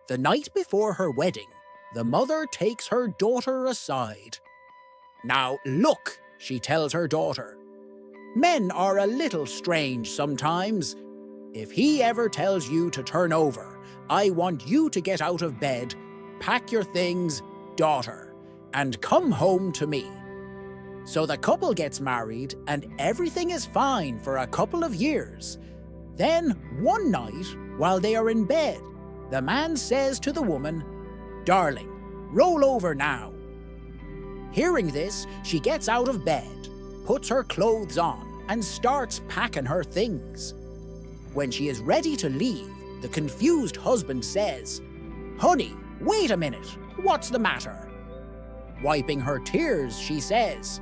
The night before her wedding, the mother takes her daughter aside. "Now look," she tells her daughter. "Men are a little strange sometimes. If he ever tells you to turn over, I want you to get out of bed, pack your things, daughter, and come home to me." So the couple gets married and everything is fine for a couple of years. Then, one night, while they are in bed, the man says to the woman, "Darling, roll over now." Hearing this, she gets out of bed, puts her clothes on, and starts packing her things. When she is ready to leave, the confused husband says, "Honey, wait a minute, what's the matter?" Wiping her tears, she says,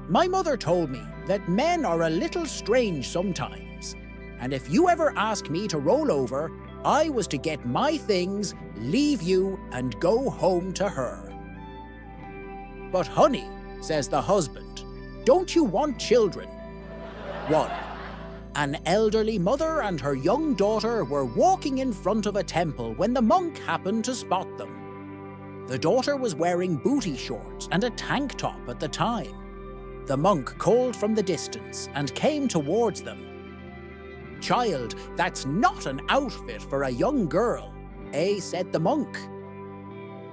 "My mother told me that men are a little strange sometimes, and if you ever ask me to roll over, I was to get my things, leave you, and go home to her." "But honey," says the husband, "don't you want children?" 1. An elderly mother and her young daughter were walking in front of a temple when the monk happened to spot them. The daughter was wearing booty shorts and a tank top at the time. The monk called from the distance and came towards them. "Child, that's not an outfit for a young girl," said the monk.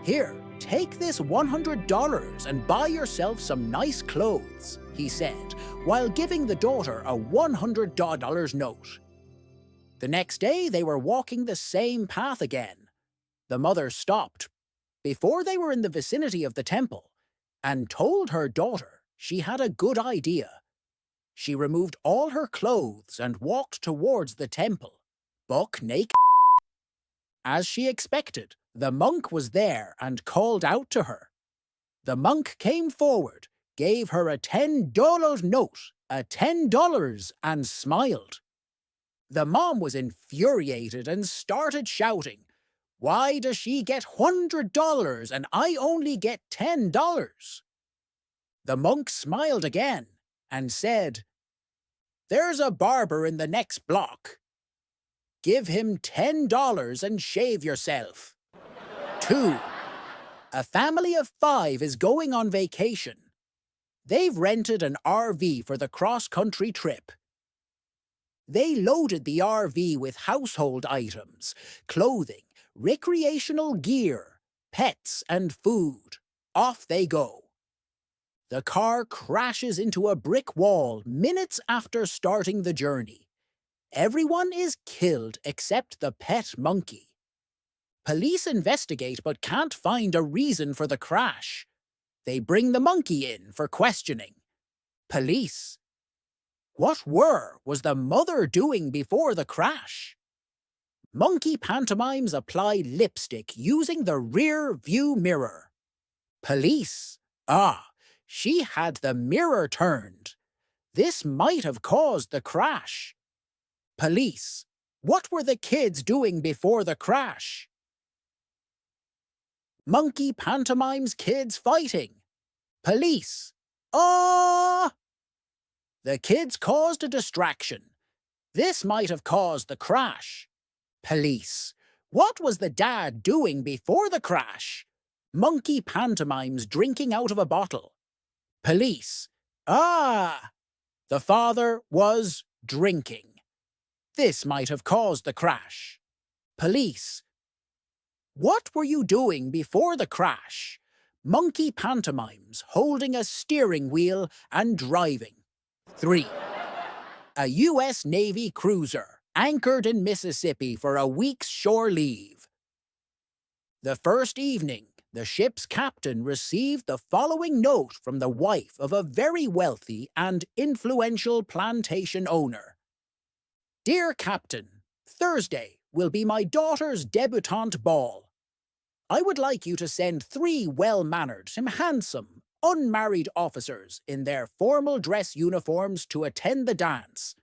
"Here, take this $100 and buy yourself some nice clothes," he said, while giving the daughter a $100 note. The next day they were walking the same path again. The mother stopped before they were in the vicinity of the temple and told her daughter she had a good idea. She removed all her clothes and walked towards the temple, buck naked. As she expected, the monk was there and called out to her. The monk came forward, gave her a $10 note, and smiled. The mom was infuriated and started shouting, "Why does she get $100 and I only get $10? The monk smiled again and said, "There's a barber in the next block. Give him $10 and shave yourself." 2. A family of 5 is going on vacation. They've rented an RV for the cross-country trip. They loaded the RV with household items, clothing, recreational gear, pets, and food. Off they go. The car crashes into a brick wall minutes after starting the journey. Everyone is killed except the pet monkey. Police investigate but can't find a reason for the crash. They bring the monkey in for questioning. Police: "What was the mother doing before the crash?" Monkey pantomimes apply lipstick using the rear view mirror. Police: "She had the mirror turned. This might have caused the crash." Police: "What were the kids doing before the crash?" Monkey pantomimes kids fighting. Police: "The kids caused a distraction. This might have caused the crash." Police: "What was the dad doing before the crash?" Monkey pantomimes drinking out of a bottle. Police: "The father was drinking. This might have caused the crash." Police: "What were you doing before the crash?" Monkey pantomimes holding a steering wheel and driving. 3. A U.S. Navy cruiser anchored in Mississippi for a week's shore leave. The first evening, the ship's captain received the following note from the wife of a very wealthy and influential plantation owner. "Dear Captain, Thursday will be my daughter's debutante ball. I would like you to send 3 well-mannered and handsome, unmarried officers in their formal dress uniforms to attend the dance.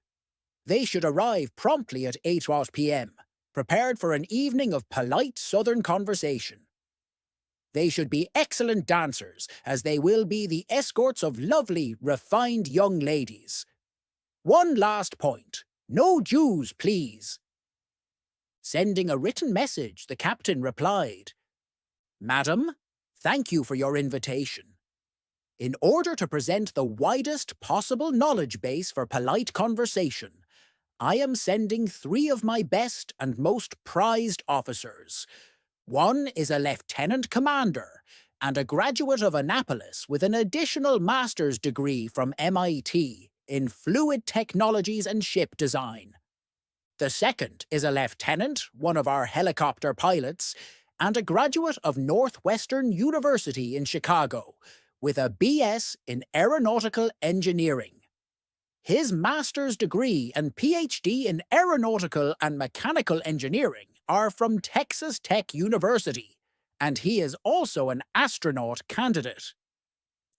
They should arrive promptly at 8 p.m., prepared for an evening of polite Southern conversation. They should be excellent dancers, as they will be the escorts of lovely, refined young ladies. One last point. No Jews, please." Sending a written message, the captain replied, "Madam, thank you for your invitation. In order to present the widest possible knowledge base for polite conversation, I am sending 3 of my best and most prized officers. One is a lieutenant commander and a graduate of Annapolis with an additional master's degree from MIT in fluid technologies and ship design. The second is a lieutenant, one of our helicopter pilots, and a graduate of Northwestern University in Chicago, with a BS in aeronautical engineering. His master's degree and PhD in aeronautical and mechanical engineering are from Texas Tech University, and he is also an astronaut candidate.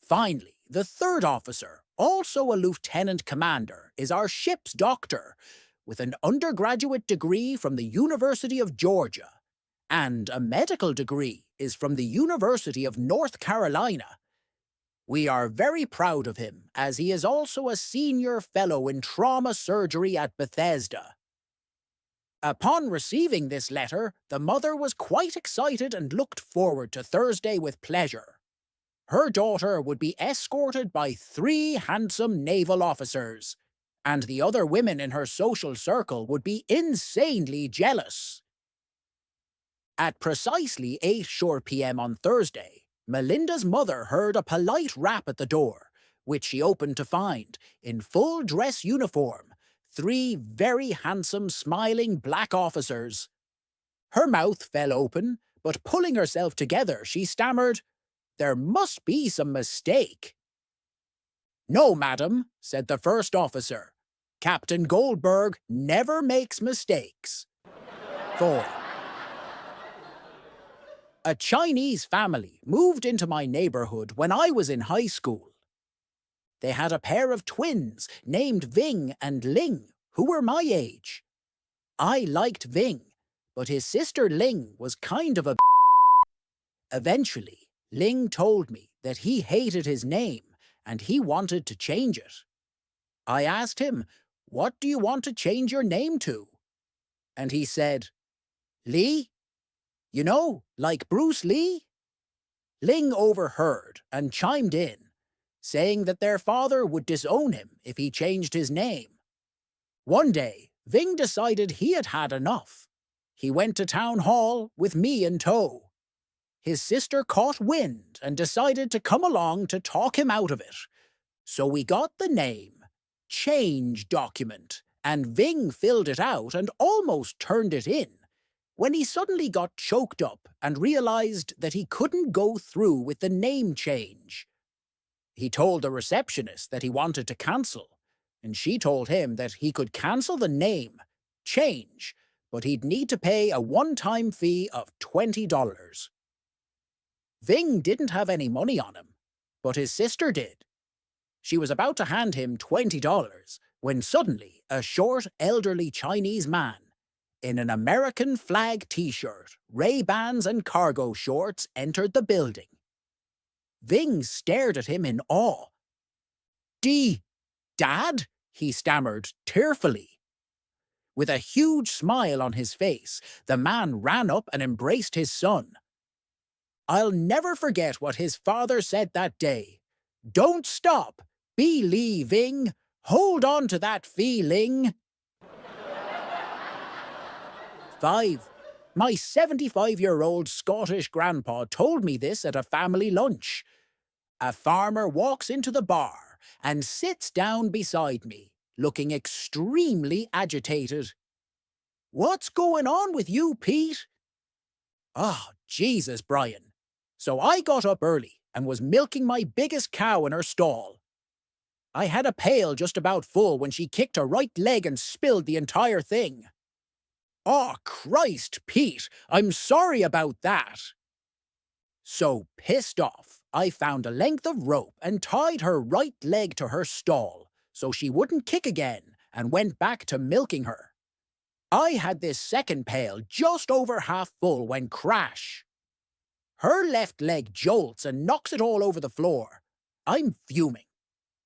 Finally, the third officer, also a lieutenant commander, is our ship's doctor, with an undergraduate degree from the University of Georgia, and a medical degree is from the University of North Carolina. We are very proud of him, as he is also a senior fellow in trauma surgery at Bethesda." Upon receiving this letter, the mother was quite excited and looked forward to Thursday with pleasure. Her daughter would be escorted by 3 handsome naval officers, and the other women in her social circle would be insanely jealous. At precisely 8 short p.m. on Thursday, Melinda's mother heard a polite rap at the door, which she opened to find, in full dress uniform, 3 very handsome, smiling black officers. Her mouth fell open, but pulling herself together, she stammered, "There must be some mistake." "No, madam," said the first officer. "Captain Goldberg never makes mistakes." 4. A Chinese family moved into my neighborhood when I was in high school. They had a pair of twins named Ving and Ling, who were my age. I liked Ving, but his sister Ling was kind of a Eventually, Ling told me that he hated his name and he wanted to change it. I asked him, "What do you want to change your name to?" And he said, "Lee? You know, like Bruce Lee?" Ling overheard and chimed in, saying that their father would disown him if he changed his name. One day, Ving decided he had had enough. He went to town hall with me in tow. His sister caught wind and decided to come along to talk him out of it. So we got the name change document, and Ving filled it out and almost turned it in, when he suddenly got choked up and realized that he couldn't go through with the name change. He told the receptionist that he wanted to cancel, and she told him that he could cancel the name, change, but he'd need to pay a one-time fee of $20. Ving didn't have any money on him, but his sister did. She was about to hand him $20 when suddenly a short, elderly Chinese man in an American flag t-shirt, Ray-Bans and cargo shorts entered the building. Ving stared at him in awe. Dad?" he stammered tearfully. With a huge smile on his face, the man ran up and embraced his son. I'll never forget what his father said that day. "Don't stop. Believing. Hold on to that feeling." 5. My 75-year-old Scottish grandpa told me this at a family lunch. A farmer walks into the bar and sits down beside me, looking extremely agitated. "What's going on with you, Pete?" "Oh, Jesus, Brian." So I got up early and was milking my biggest cow in her stall. I had a pail just about full when she kicked her right leg and spilled the entire thing. "Oh, Christ, Pete, I'm sorry about that." So, pissed off, I found a length of rope and tied her right leg to her stall so she wouldn't kick again and went back to milking her. I had this second pail just over half full when crash. Her left leg jolts and knocks it all over the floor. I'm fuming.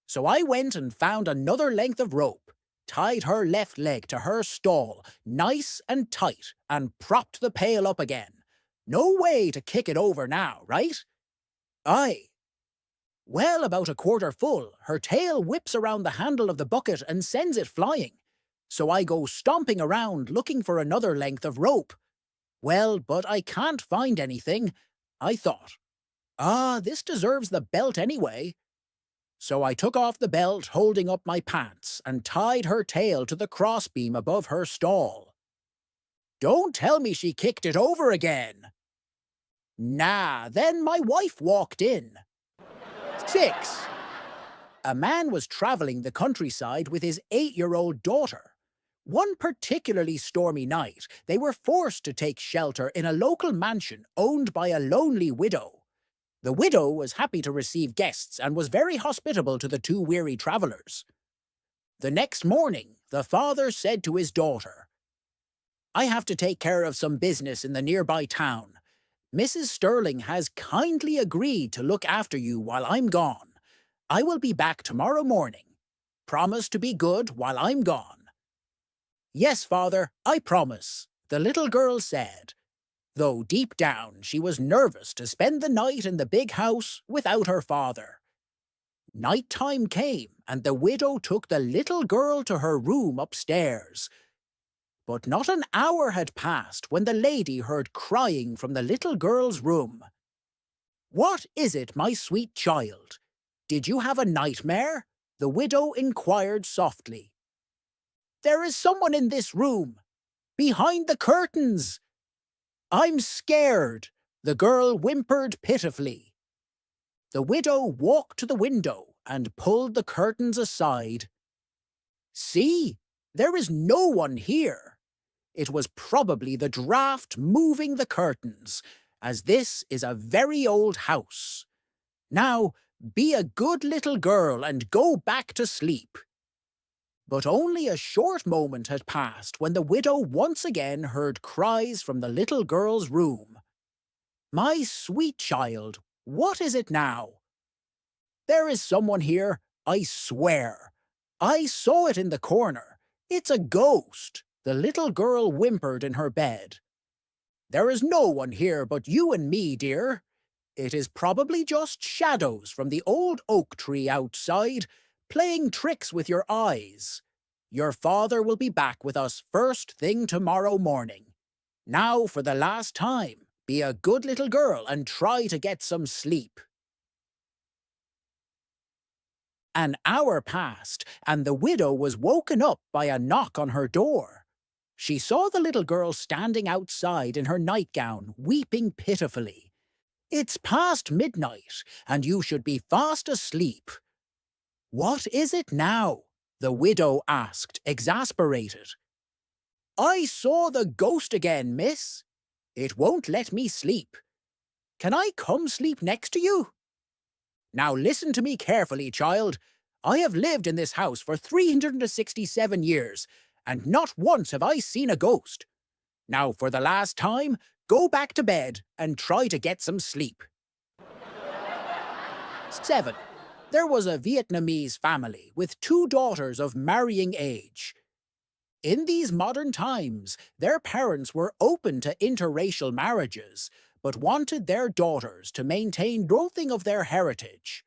So I went and found another length of rope, tied her left leg to her stall, nice and tight, and propped the pail up again. No way to kick it over now, right? Aye. Well, about a quarter full, her tail whips around the handle of the bucket and sends it flying. So I go stomping around looking for another length of rope. Well, but I can't find anything. I thought, this deserves the belt anyway. So I took off the belt holding up my pants and tied her tail to the crossbeam above her stall. Don't tell me she kicked it over again. Nah, then my wife walked in. 6. A man was travelling the countryside with his 8-year-old daughter. One particularly stormy night, they were forced to take shelter in a local mansion owned by a lonely widow. The widow was happy to receive guests and was very hospitable to the two weary travellers. The next morning, the father said to his daughter, "I have to take care of some business in the nearby town. Mrs. Sterling has kindly agreed to look after you while I'm gone. I will be back tomorrow morning. Promise to be good while I'm gone." "Yes, father, I promise," the little girl said, though deep down she was nervous to spend the night in the big house without her father. Night time came, and the widow took the little girl to her room upstairs. But not an hour had passed when the lady heard crying from the little girl's room. "What is it, my sweet child? Did you have a nightmare?" the widow inquired softly. "There is someone in this room, behind the curtains." "I'm scared," the girl whimpered pitifully. The widow walked to the window and pulled the curtains aside. "See, there is no one here." It was probably the draught moving the curtains, as this is a very old house. "Now, be a good little girl and go back to sleep." But only a short moment had passed when the widow once again heard cries from the little girl's room. "My sweet child, what is it now?" "There is someone here, I swear. I saw it in the corner. It's a ghost," the little girl whimpered in her bed. "There is no one here but you and me, dear. It is probably just shadows from the old oak tree outside, playing tricks with your eyes. Your father will be back with us first thing tomorrow morning. Now, for the last time, be a good little girl and try to get some sleep." An hour passed, and the widow was woken up by a knock on her door. She saw the little girl standing outside in her nightgown, weeping pitifully. "It's past midnight, and you should be fast asleep." "What is it now?" the widow asked, exasperated. "I saw the ghost again, miss. It won't let me sleep. Can I come sleep next to you?" "Now listen to me carefully, child. I have lived in this house for 367 years, and not once have I seen a ghost. Now, for the last time, go back to bed and try to get some sleep." 7. There was a Vietnamese family with 2 daughters of marrying age. In these modern times, their parents were open to interracial marriages, but wanted their daughters to maintain nothing of their heritage.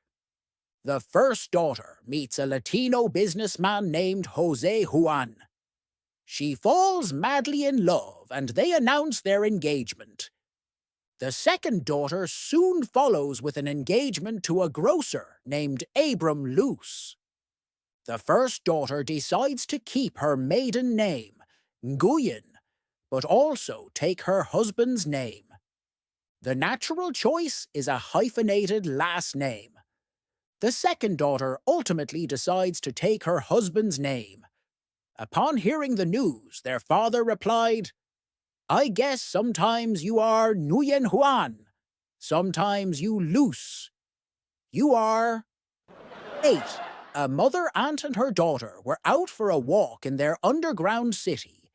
The first daughter meets a Latino businessman named Jose Juan. She falls madly in love, and they announce their engagement. The second daughter soon follows with an engagement to a grocer named Abram Luce. The first daughter decides to keep her maiden name, Nguyen, but also take her husband's name. The natural choice is a hyphenated last name. The second daughter ultimately decides to take her husband's name. Upon hearing the news, their father replied, "I guess sometimes you are Nguyen Huan, sometimes you Luce. You are..." 8. A mother, aunt, and her daughter were out for a walk in their underground city.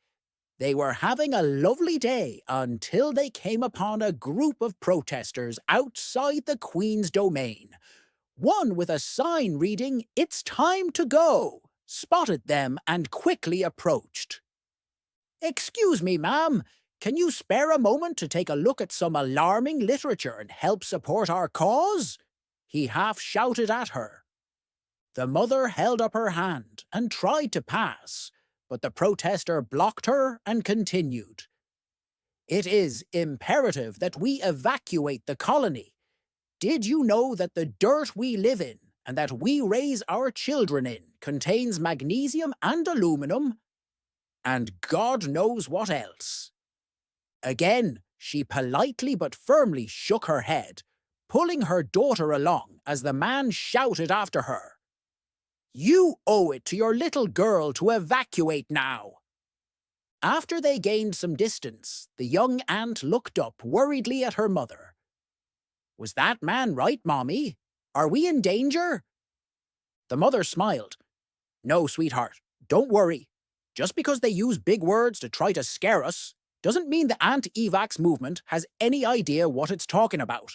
They were having a lovely day until they came upon a group of protesters outside the Queen's domain. One with a sign reading, "It's time to go," spotted them and quickly approached. "Excuse me, ma'am, can you spare a moment to take a look at some alarming literature and help support our cause?" he half shouted at her. The mother held up her hand and tried to pass, but the protester blocked her and continued. "It is imperative that we evacuate the colony. Did you know that the dirt we live in and that we raise our children in contains magnesium and aluminum? And God knows what else." Again, she politely but firmly shook her head, pulling her daughter along as the man shouted after her, "You owe it to your little girl to evacuate now." After they gained some distance, the young aunt looked up worriedly at her mother. "Was that man right, Mommy? Are we in danger?" The mother smiled. "No, sweetheart, don't worry. Just because they use big words to try to scare us doesn't mean the anti-vax movement has any idea what it's talking about."